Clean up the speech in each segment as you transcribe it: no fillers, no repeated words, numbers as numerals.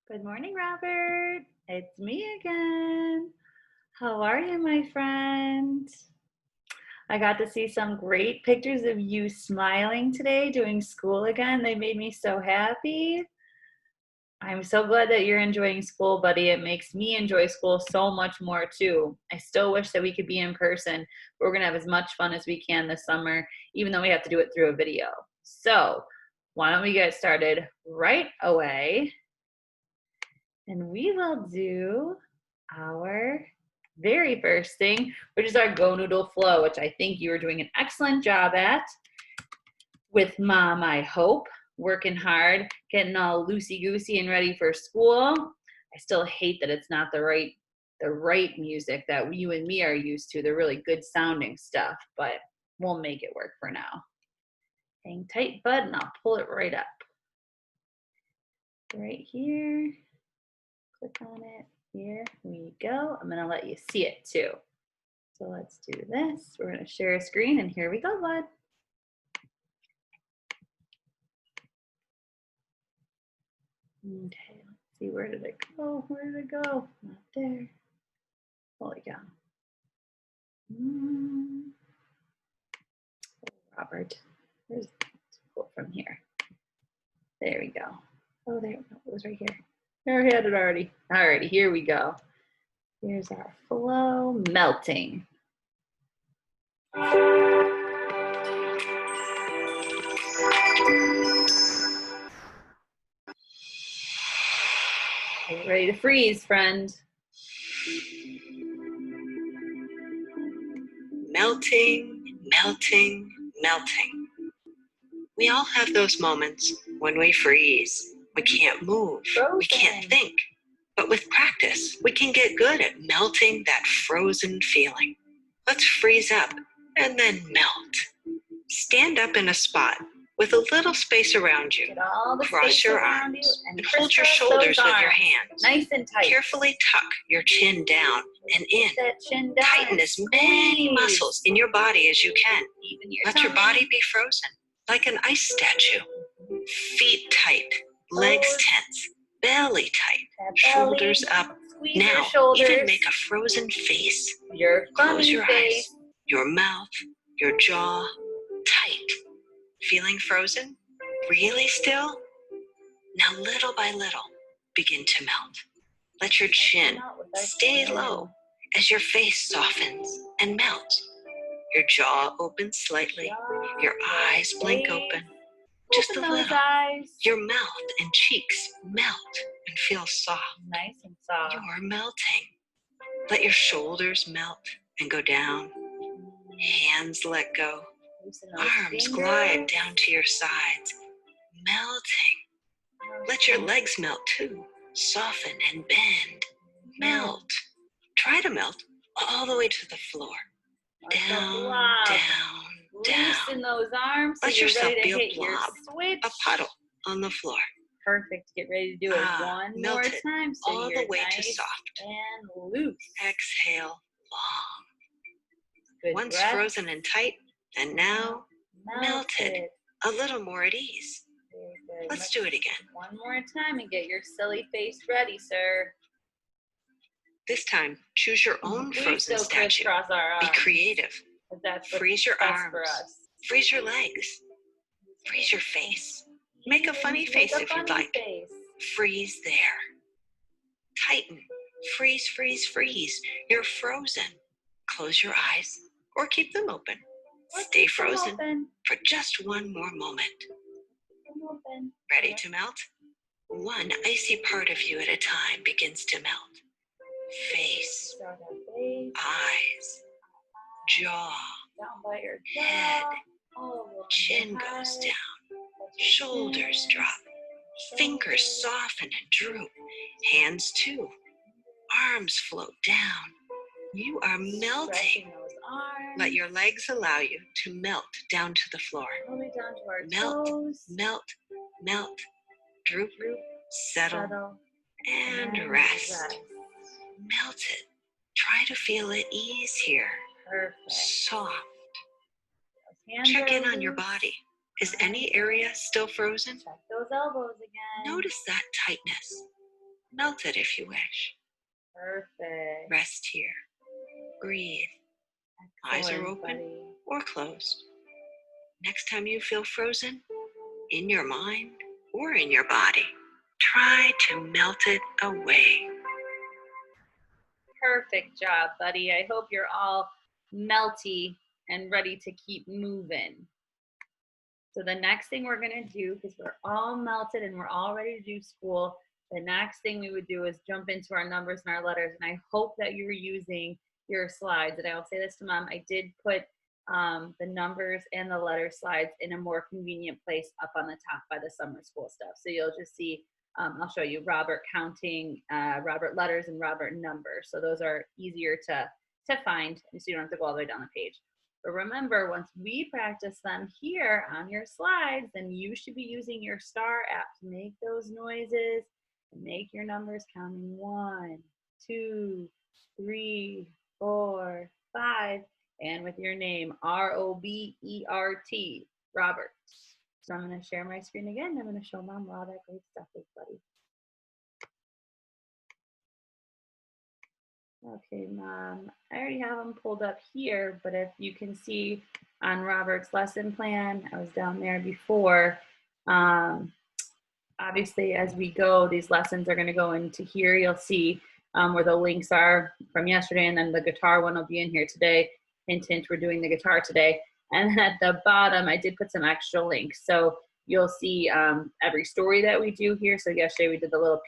Good morning, Robert. It's me again. How are you, my friend? I got to see some great pictures of you smiling today doing school again. They made me so happy. I'm so glad that you're enjoying school, buddy. It makes me enjoy school so much more too. I still wish that we could be in person. We're going to have as much fun as we can this summer, even though we have to do it through a video. So, why don't we get started right away? And we will do our very first thing, which is our Go Noodle Flow, which I think you are doing an excellent job at with Mom, I hope. Working hard, getting all loosey-goosey and ready for school. I still hate that it's not the right music that you and me are used to. They're really good sounding stuff, but we'll make it work for now. Hang tight, bud, and I'll pull it right up. Right here. Click on it. Here we go. I'm going to let you see it too. So let's do this. We're going to share a screen, and here we go, bud. Okay, let's see. Where did it go? Where did it go? Not there. Holy cow. Robert, where's the quote from here? There we go. Oh, there it was right here. There, I had it already. Alrighty, here we go. Here's our flow, melting. Are you ready to freeze, friend? Melting, melting, melting. We all have those moments when we freeze. We can't move. Frozen. We can't think. But with practice, we can get good at melting that frozen feeling. Let's freeze up and then melt. Stand up in a spot with a little space around you. Cross your arms and hold your shoulders with your hands. Nice and tight. Carefully tuck your chin down and in. That chin down. Tighten as many muscles in your body as you can. Let your body be frozen, like an ice statue. Feet tight, legs tense, belly tight, shoulders up. Now, even make a frozen face. Your Close your face. eyes, your mouth, your jaw tight. Feeling frozen? Really still? Now, little by little, begin to melt. Let your chin stay low as your face softens and melts. Your jaw opens slightly, your eyes blink open, just a little. Your mouth and cheeks melt and feel soft. Nice and soft. You're melting. Let your shoulders melt and go down. Hands let go. Arms glide down to your sides, melting. Let your legs melt too. Soften and bend. Melt. Try to melt all the way to the floor. Down, down, down. Loosen those arms. Let yourself be a blob, switch. a puddle on the floor. Perfect. Get ready to do it one more Melt it time. So all you're the way nice to soft. and loose. Exhale long. Good Once breath. frozen and tight, and now melted. A little more at ease. Very good. Let's do it again. One more time and get your silly face ready, sir. This time, choose your own We frozen still statue. crisscross our arms. Be creative. That's what's Freeze your best arms. for us. Freeze your legs. Freeze your face. Make a funny face if you'd like. Freeze there. Tighten. Freeze, freeze, freeze. You're frozen. Close your eyes or keep them open. Stay frozen for just one more moment. Ready to melt? One icy part of you at a time begins to melt. Face, eyes, jaw, head, chin goes down, shoulders drop, fingers soften and droop, hands too, arms float down. You are melting. Let your legs allow you to melt down to the floor. Melt, melt, melt, droop, settle, and rest. Melt it. Try to feel at ease here. Perfect. Soft. Check in on your body. Is any area still frozen? Check those elbows again. Notice that tightness. Melt it if you wish. Perfect. Rest here. Breathe. Eyes are Excellent, open buddy. or closed. Next time you feel frozen, in your mind or in your body, try to melt it away. Perfect job, buddy. I hope you're all melty and ready to keep moving. So the next thing we're going to do, because we're all melted and we're all ready to do school, the next thing we would do is jump into our numbers and our letters. And I hope that you were using your slides. And I will say this to Mom, I did put the numbers and the letter slides in a more convenient place up on the top by the summer school stuff. So you'll just see, I'll show you Robert counting, Robert letters and Robert numbers. So those are easier to find, so you don't have to go all the way down the page. But remember, once we practice them here on your slides, then you should be using your STAR app to make those noises and make your numbers counting 1, 2, 3, 4, 5, and with your name, R-O-B-E-R-T, Robert. So I'm going to share my screen again. I'm going to show Mom all that great stuff is, buddy. Okay, Mom, I already have them pulled up here, but if you can see on Robert's lesson plan, I was down there before. Obviously, as we go, these lessons are going to go into here. You'll see where the links are from yesterday, and then the guitar one will be in here today. Hint, hint, we're doing the guitar today. And then at the bottom, I did put some extra links. So you'll see every story that we do here. So yesterday we did the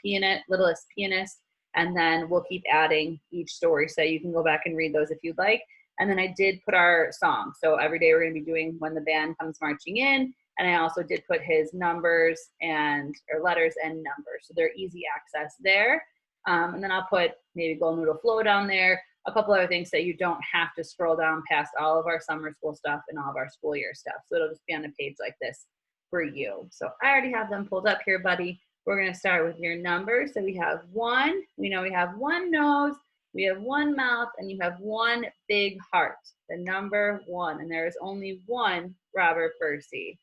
Littlest Pianist. And then we'll keep adding each story, so you can go back and read those if you'd like. And then I did put our song. So every day we're going to be doing When the Band Comes Marching In. And I also did put his numbers or letters and numbers. So they're easy access there. And then I'll put maybe Golden Noodle Flow down there, a couple other things that you don't have to scroll down past all of our summer school stuff and all of our school year stuff. So it'll just be on a page like this for you. So I already have them pulled up here, buddy. We're going to start with your numbers. So we have 1. We know we have 1 nose, we have 1 mouth, and you have 1 big heart. The number 1. And there is only 1 Robert Bursey.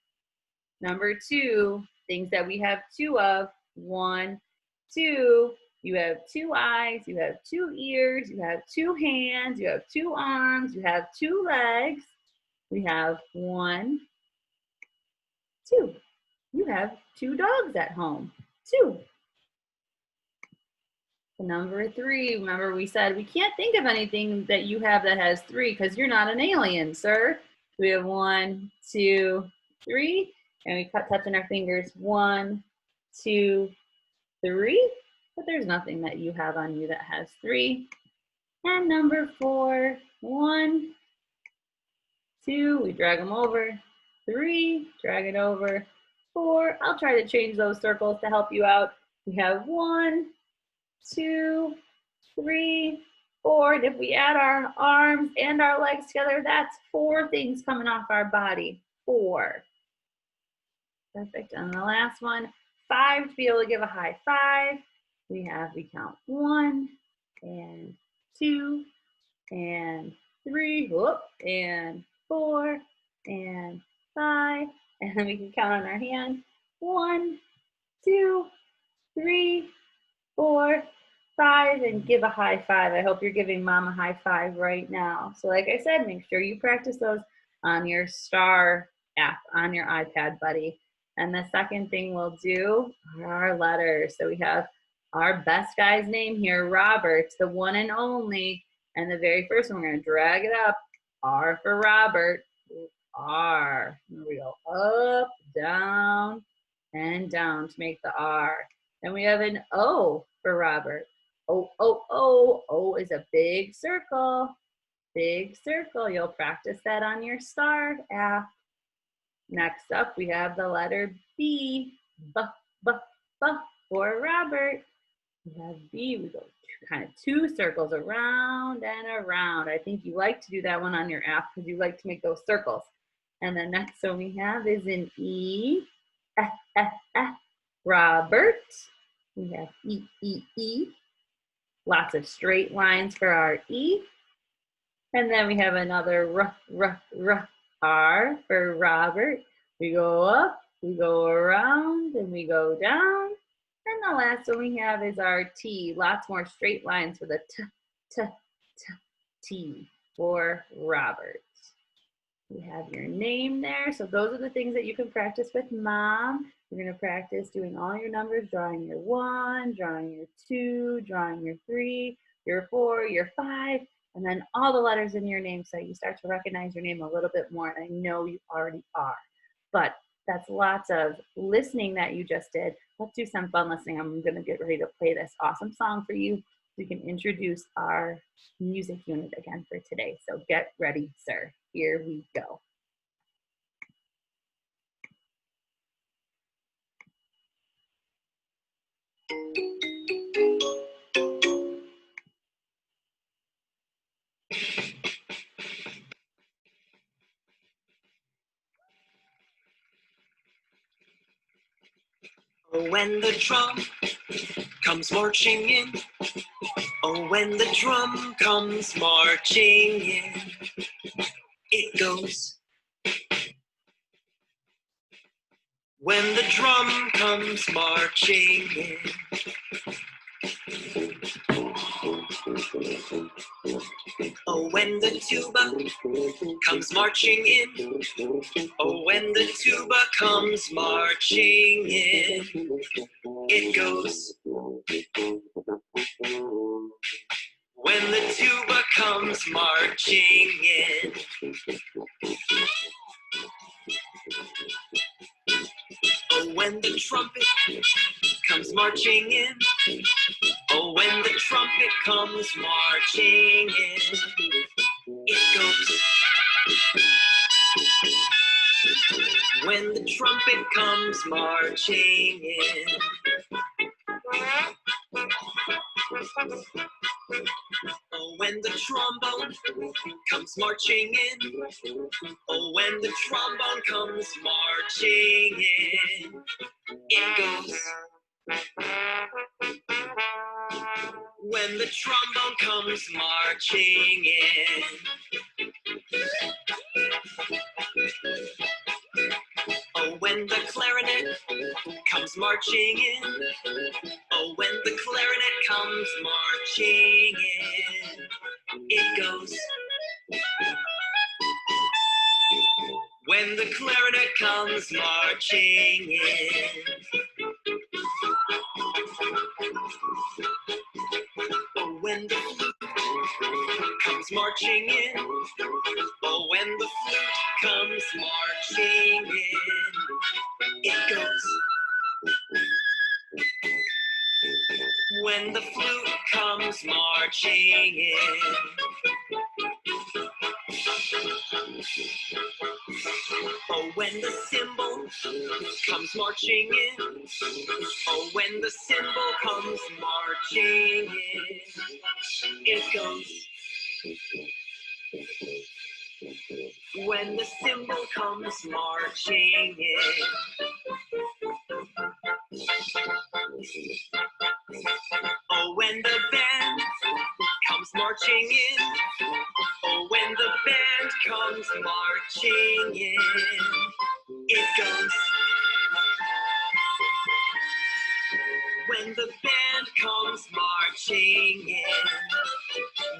Number 2, things that we have 2 of. 1, 2. You have 2 eyes, you have 2 ears, you have 2 hands, you have 2 arms, you have 2 legs. We have 1, 2. You have 2 dogs at home. 2. The number 3, remember we said we can't think of anything that you have that has 3 because you're not an alien, sir. We have 1, 2, 3, and we touching our fingers. 1, 2, 3, but there's nothing that you have on you that has 3. And number 4, 1, 2, we drag them over. 3, drag it over. 4, I'll try to change those circles to help you out. We have 1, 2, 3, 4. And if we add our arms and our legs together, that's 4 things coming off our body. 4. Perfect. And the last one, 5, to be able to give a high 5. We count 1 and 2 and 3, whoop, and 4 and 5. And then we can count on our hand. 1, 2, 3, 4, 5, and give a high 5. I hope you're giving Mom a high 5 right now. So like I said, make sure you practice those on your STAR app on your iPad, buddy. And the second thing we'll do are our letters. So we have our best guy's name here, Robert, the one and only. And the very first one, we're going to drag it up. R for Robert. R. Here we go. Up, down, and down to make the R. Then we have an O for Robert. O, O, O. O is a big circle. Big circle. You'll practice that on your STAR app. Next up, we have the letter B. B, B, B for Robert. We have B. We go kind of 2 circles around and around. I think you like to do that one on your app because you like to make those circles. And the next one we have is an E. F, F, F. Robert. We have E, E, E. Lots of straight lines for our E. And then we have another R, R, R, R for Robert. We go up, we go around, and we go down, And the last one we have is our T. Lots more straight lines for the T for Robert. You have your name there. So those are the things that you can practice with mom. You're going to practice doing all your numbers, drawing your 1, drawing your 2, drawing your 3, your 4, your 5, and then all the letters in your name so you start to recognize your name a little bit more. And I know you already are. But that's lots of listening that you just did. Let's do some fun listening. I'm going to get ready to play this awesome song for you. We can introduce our music unit again for today. So get ready, sir. Here we go. Oh, when the drum comes marching in. Oh, when the drum comes marching in. It goes. When the drum comes marching in. Oh, when the tuba comes marching in. Oh, when the tuba comes marching in. It goes. When the tuba comes marching in. Oh, when the trumpet comes marching in. Oh, when the trumpet comes marching in. It goes. When the trumpet comes marching in. Oh, when the trombone comes marching in. Oh, when the trombone comes marching in. It goes. When the trombone comes marching in. Oh, when the clarinet comes marching in. Oh, when the clarinet comes marching in. It goes. When the clarinet comes marching in. Oh, when the flute comes marching in. Oh, when the flute comes marching in. It goes. When the flute comes marching in. Oh, when the cymbal comes marching in. Oh, when the cymbal comes marching in. It goes. When the cymbal comes marching in. Oh, when the band comes marching in. Oh, when the band comes marching in. It goes. When the band comes marching in.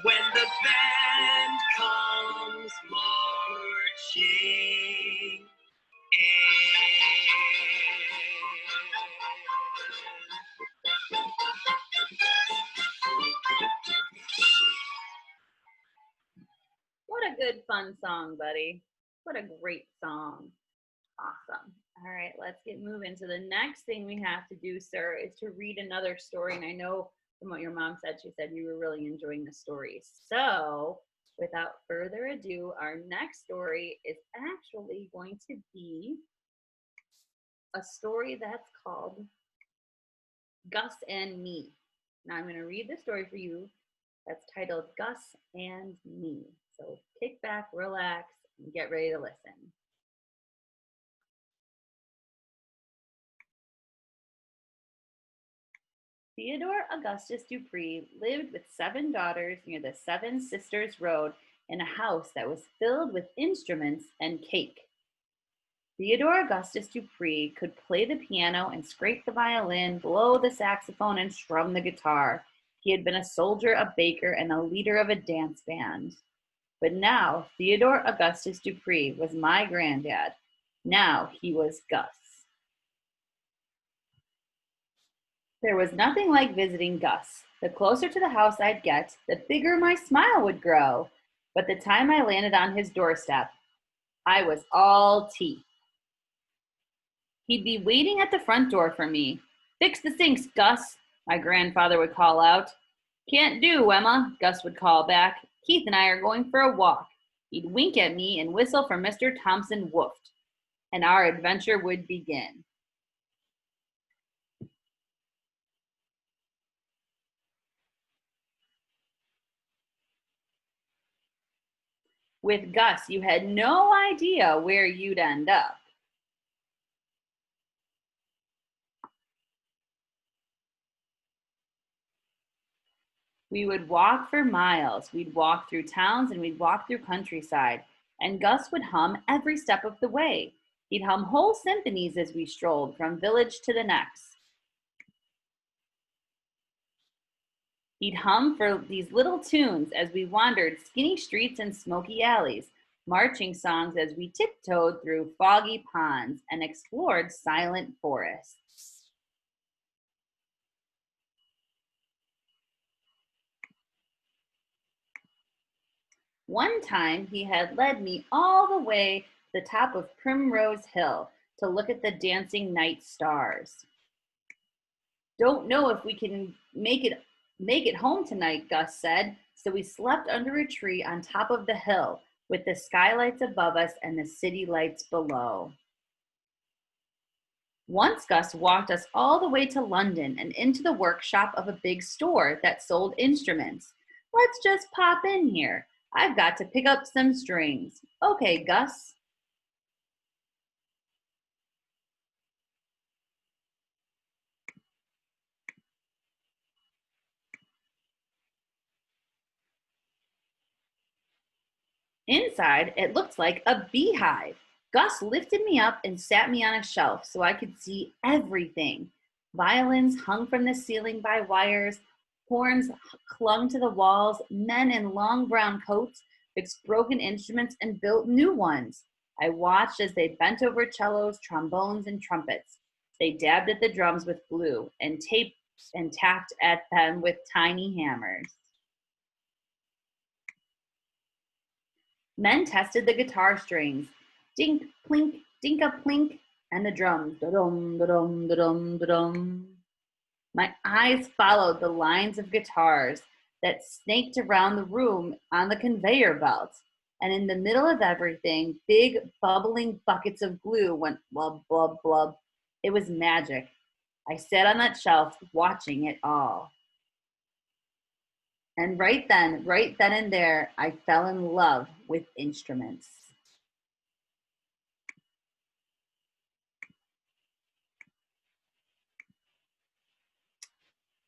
When the band comes marching in. What a good fun song, buddy. What a great song. Awesome. All right, let's get moving. So the next thing we have to do, sir, is to read another story. And I know from what your mom said, she said you were really enjoying the stories. So without further ado, our next story is actually going to be a story that's called Gus and Me. Now I'm going to read the story for you that's titled Gus and Me. So kick back, relax, and get ready to listen. Theodore Augustus Dupree lived with 7 daughters near the Seven Sisters Road in a house that was filled with instruments and cake. Theodore Augustus Dupree could play the piano and scrape the violin, blow the saxophone, and strum the guitar. He had been a soldier, a baker, and a leader of a dance band. But now Theodore Augustus Dupree was my granddad. Now he was Gus. There was nothing like visiting Gus. The closer to the house I'd get, the bigger my smile would grow. But the time I landed on his doorstep, I was all teeth. He'd be waiting at the front door for me. "Fix the sinks, Gus," my grandfather would call out. "Can't do, Emma," Gus would call back. "Keith and I are going for a walk." He'd wink at me and whistle for Mr. Thompson Woofed, and our adventure would begin. With Gus, you had no idea where you'd end up. We would walk for miles. We'd walk through towns and we'd walk through countryside. And Gus would hum every step of the way. He'd hum whole symphonies as we strolled from village to the next. He'd hum for these little tunes as we wandered skinny streets and smoky alleys, marching songs as we tiptoed through foggy ponds and explored silent forests. One time he had led me all the way to the top of Primrose Hill to look at the dancing night stars. "Don't know if we can make it home tonight," Gus said, so we slept under a tree on top of the hill with the skylights above us and the city lights below. Once Gus walked us all the way to London and into the workshop of a big store that sold instruments. "Let's just pop in here. I've got to pick up some strings." "Okay, Gus." Inside, it looked like a beehive. Gus lifted me up and sat me on a shelf so I could see everything. Violins hung from the ceiling by wires, horns clung to the walls, men in long brown coats fixed broken instruments and built new ones. I watched as they bent over cellos, trombones, and trumpets. They dabbed at the drums with glue and taped and tapped at them with tiny hammers. Men tested the guitar strings, dink, plink, dinka, plink, and the drums, da-dum, da-dum, da-dum, da-dum. My eyes followed the lines of guitars that snaked around the room on the conveyor belt. And in the middle of everything, big bubbling buckets of glue went blub, blub, blub. It was magic. I sat on that shelf watching it all. And right then and there, I fell in love with instruments.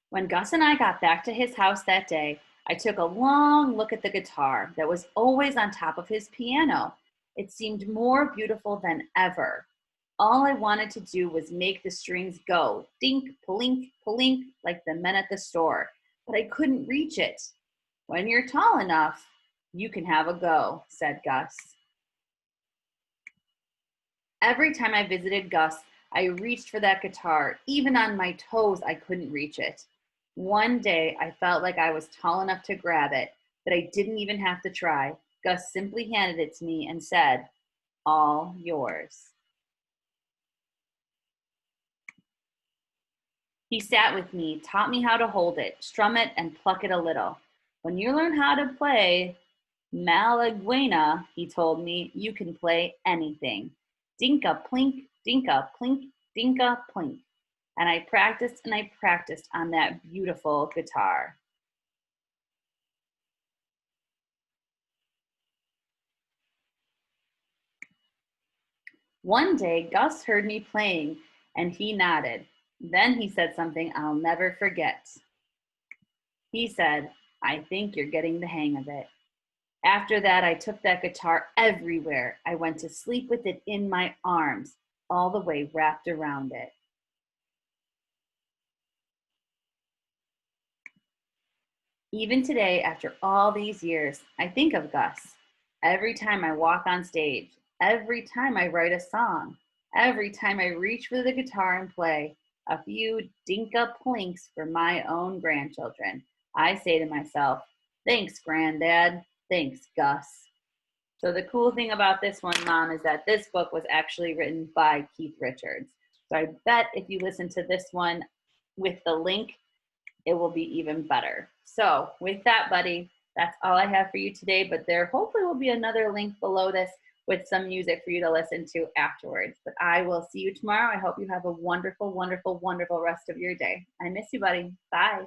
When Gus and I got back to his house that day, I took a long look at the guitar that was always on top of his piano. It seemed more beautiful than ever. All I wanted to do was make the strings go, dink, plink, plink, like the men at the store, but I couldn't reach it. "When you're tall enough, you can have a go," said Gus. Every time I visited Gus, I reached for that guitar. Even on my toes, I couldn't reach it. One day, I felt like I was tall enough to grab it, that I didn't even have to try. Gus simply handed it to me and said, "All yours." He sat with me, taught me how to hold it, strum it, and pluck it a little. "When you learn how to play Malaguena," he told me, "you can play anything. Dinka plink, dinka plink, dinka plink." And I practiced on that beautiful guitar. One day, Gus heard me playing and he nodded. Then he said something I'll never forget. He said, "I think you're getting the hang of it." After that, I took that guitar everywhere. I went to sleep with it in my arms, all the way wrapped around it. Even today, after all these years, I think of Gus. Every time I walk on stage, every time I write a song, every time I reach for the guitar and play a few dinka plinks for my own grandchildren, I say to myself, thanks, Granddad. Thanks, Gus. So the cool thing about this one, Mom, is that this book was actually written by Keith Richards. So I bet if you listen to this one with the link, it will be even better. So with that, buddy, that's all I have for you today, but there hopefully will be another link below this with some music for you to listen to afterwards. But I will see you tomorrow. I hope you have a wonderful, wonderful, wonderful rest of your day. I miss you, buddy. Bye.